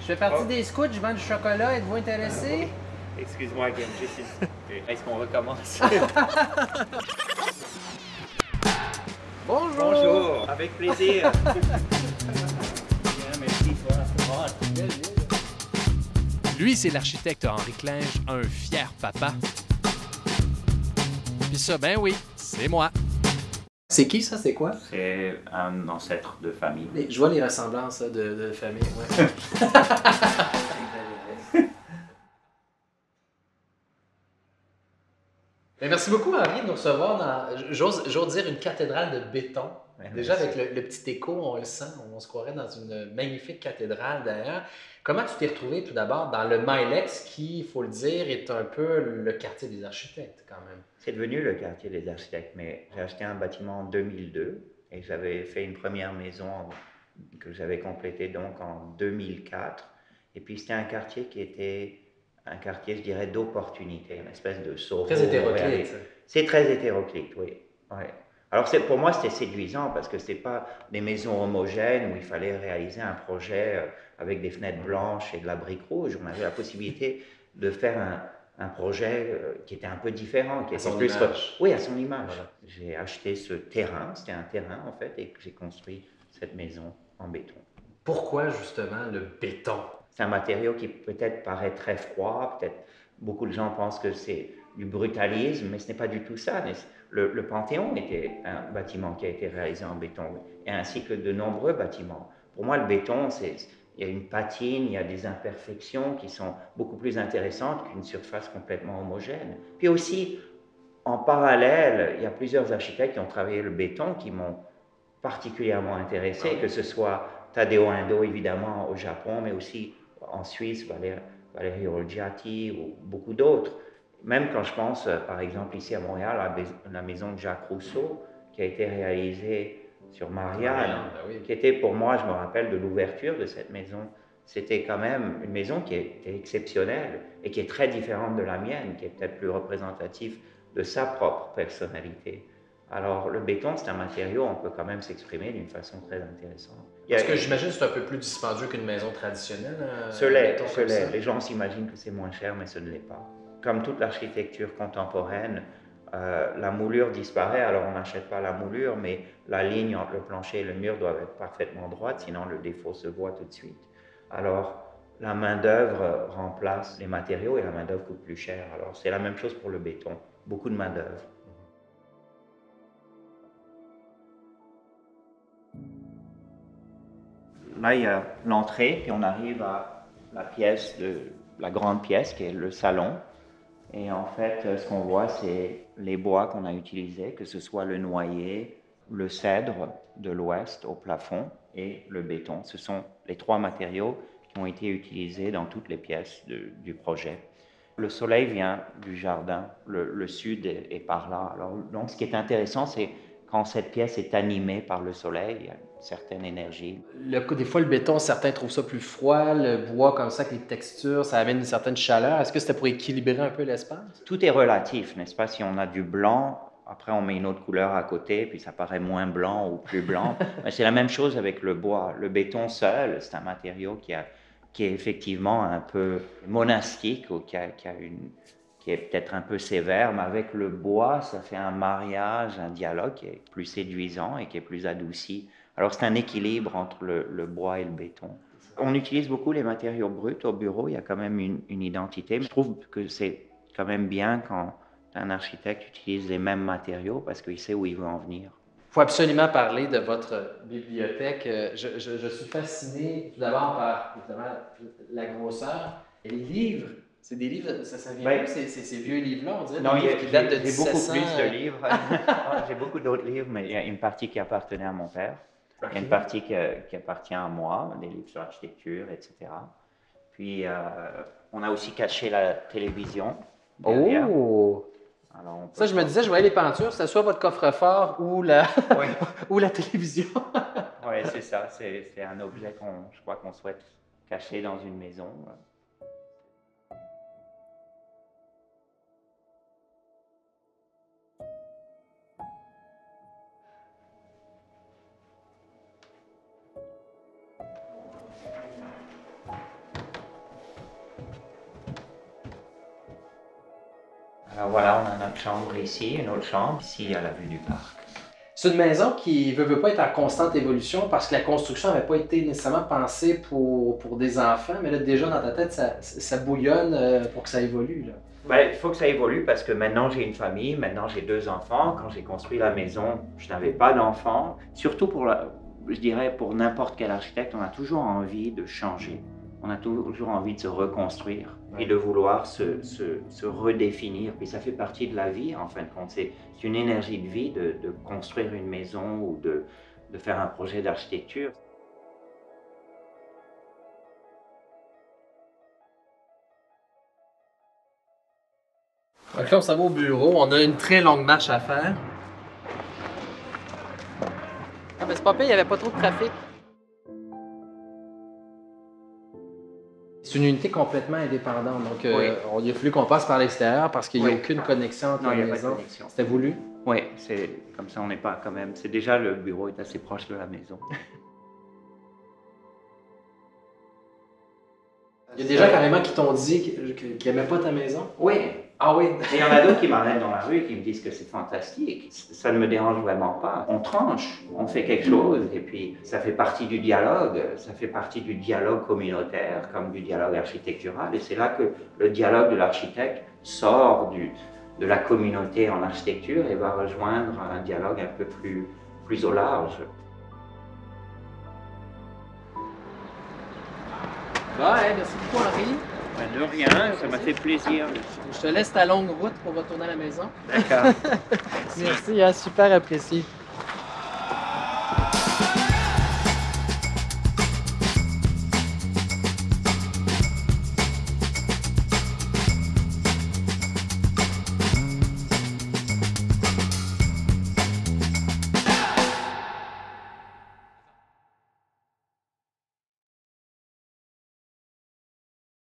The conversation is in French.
Je fais partie des scouts, je vends du chocolat. Êtes-vous intéressé? Excuse-moi, Game, est-ce qu'on recommence? Bonjour! Bonjour, avec plaisir. Merci, toi. Lui, c'est l'architecte Henri Clinge, un fier papa. Puis ça, ben oui, c'est moi. C'est qui ça? C'est quoi? C'est un ancêtre de famille. Je vois les ressemblances là, de famille. Ouais. Mais merci beaucoup, Henri, de nous recevoir dans, j'ose dire, une cathédrale de béton. Ouais, Déjà, merci. avec le petit écho, on le sent, on se croirait dans une magnifique cathédrale d'ailleurs. Comment tu t'es retrouvé tout d'abord dans le Milex, qui, il faut le dire, est un peu le quartier des architectes quand même? C'est devenu le quartier des architectes, mais j'ai acheté un bâtiment en 2002 et j'avais fait une première maison que j'avais complétée donc en 2004. Et puis c'était un quartier qui était un quartier, je dirais, d'opportunité, une espèce de Soho. Très hétéroclite. C'est très hétéroclite, oui. Ouais. Alors pour moi c'était séduisant parce que c'est pas des maisons homogènes où il fallait réaliser un projet avec des fenêtres blanches et de la brique rouge. On avait la possibilité de faire un projet qui était un peu différent, qui À était son plus... image. Oui, à son image. Voilà. J'ai acheté ce terrain, c'était un terrain en fait, et j'ai construit cette maison en béton. Pourquoi justement le béton? C'est un matériau qui peut-être paraît très froid, peut-être beaucoup de gens pensent que c'est du brutalisme, mais ce n'est pas du tout ça. Le Panthéon était un bâtiment qui a été réalisé en béton, et ainsi que de nombreux bâtiments. Pour moi, le béton, il y a une patine, il y a des imperfections qui sont beaucoup plus intéressantes qu'une surface complètement homogène. Puis aussi, en parallèle, il y a plusieurs architectes qui ont travaillé le béton qui m'ont particulièrement intéressé, Ah oui? que ce soit Tadao Ando, évidemment, au Japon, mais aussi en Suisse, Valerio Olgiati ou beaucoup d'autres. Même quand je pense, par exemple, ici à Montréal, à la maison de Jacques Rousseau, qui a été réalisée sur Marianne, Ben oui. qui était pour moi, je me rappelle de l'ouverture de cette maison, c'était quand même une maison qui était exceptionnelle et qui est très différente de la mienne, qui est peut-être plus représentative de sa propre personnalité. Alors, le béton, c'est un matériau, on peut quand même s'exprimer d'une façon très intéressante. Parce que j'imagine que c'est un peu plus dispendieux qu'une maison traditionnelle. Ce Un l'est, béton ce comme ça. l'est. Les gens s'imaginent que c'est moins cher, mais ce ne l'est pas. Comme toute l'architecture contemporaine, la moulure disparaît, alors on n'achète pas la moulure, mais la ligne entre le plancher et le mur doit être parfaitement droite, sinon le défaut se voit tout de suite. Alors, la main-d'œuvre remplace les matériaux et la main-d'œuvre coûte plus cher. Alors, c'est la même chose pour le béton, beaucoup de main-d'œuvre. Là, il y a l'entrée, puis on arrive à la grande pièce qui est le salon. Et en fait, ce qu'on voit, c'est les bois qu'on a utilisés, que ce soit le noyer, le cèdre de l'ouest au plafond et le béton. Ce sont les trois matériaux qui ont été utilisés dans toutes les pièces du projet. Le soleil vient du jardin, le sud est par là. Alors, donc, ce qui est intéressant, c'est quand cette pièce est animée par le soleil, il y a une certaine énergie. Des fois, le béton, certains trouvent ça plus froid. Le bois, comme ça, avec les textures, ça amène une certaine chaleur. Est-ce que c'était pour équilibrer un peu l'espace? Tout est relatif, n'est-ce pas? Si on a du blanc, après on met une autre couleur à côté, puis ça paraît moins blanc ou plus blanc. Mais c'est la même chose avec le bois. Le béton seul, c'est un matériau qui est effectivement un peu monastique ou qui est peut-être un peu sévère, mais avec le bois, ça fait un mariage, un dialogue qui est plus séduisant et qui est plus adouci. Alors c'est un équilibre entre le bois et le béton. On utilise beaucoup les matériaux bruts au bureau, il y a quand même une identité. Je trouve que c'est quand même bien quand un architecte utilise les mêmes matériaux parce qu'il sait où il veut en venir. Il faut absolument parler de votre bibliothèque. Je suis fasciné tout d'abord par évidemment, la grosseur. Et les livres, c'est des livres, ça vient Ben, d'où ces vieux livres-là? On dirait non, des livres qui datent de j'ai beaucoup 1700. plus de livres. J'ai beaucoup d'autres livres, mais il y a une partie qui appartenait à mon père. Il y a une Ok. partie qui appartient à moi, des livres sur l'architecture, etc. Puis, on a aussi caché la télévision derrière. Oh! Alors, on peut Ça, je me disais, je voyais les peintures, c'était soit votre coffre-fort ou Oui, ou la télévision. ouais, c'est ça. C'est un objet je crois qu'on souhaite cacher dans une maison. Alors voilà, on a notre chambre ici, une autre chambre ici à la vue du parc. C'est une maison qui veut pas être en constante évolution parce que la construction n'avait pas été nécessairement pensée pour des enfants, mais là déjà dans ta tête, ça bouillonne pour que ça évolue. Là. Ben, il faut que ça évolue parce que maintenant j'ai une famille, maintenant j'ai 2 enfants. Quand j'ai construit la maison, je n'avais pas d'enfants. Surtout je dirais pour n'importe quel architecte, on a toujours envie de changer. On a toujours envie de se reconstruire et de vouloir se redéfinir. Puis ça fait partie de la vie en fin de compte. C'est une énergie de vie de construire une maison ou de faire un projet d'architecture. Donc là, on s'en va au bureau. On a une très longue marche à faire. Ah, mais c'est pas pire, il n'y avait pas trop de trafic. C'est une unité complètement indépendante. Donc, il a fallu qu'on passe par l'extérieur parce qu'il n'y a aucune connexion entre les maisons. C'était voulu? Oui, c'est comme ça, on n'est pas quand même. C'est déjà le bureau est assez proche de la maison. Il y a des gens carrément qui t'ont dit qu'ils n'aimaient pas ta maison? Oui. Ah oui? Et il y en a d'autres qui m'arrêtent dans la rue et qui me disent que c'est fantastique. Ça ne me dérange vraiment pas. On tranche, on fait quelque chose et puis ça fait partie du dialogue. Ça fait partie du dialogue communautaire comme du dialogue architectural. Et c'est là que le dialogue de l'architecte sort de la communauté en architecture et va rejoindre un dialogue un peu plus au large. Merci beaucoup Henri. De rien, ça m'a fait plaisir. Je te laisse ta longue route pour retourner à la maison. D'accord. Merci, super apprécié.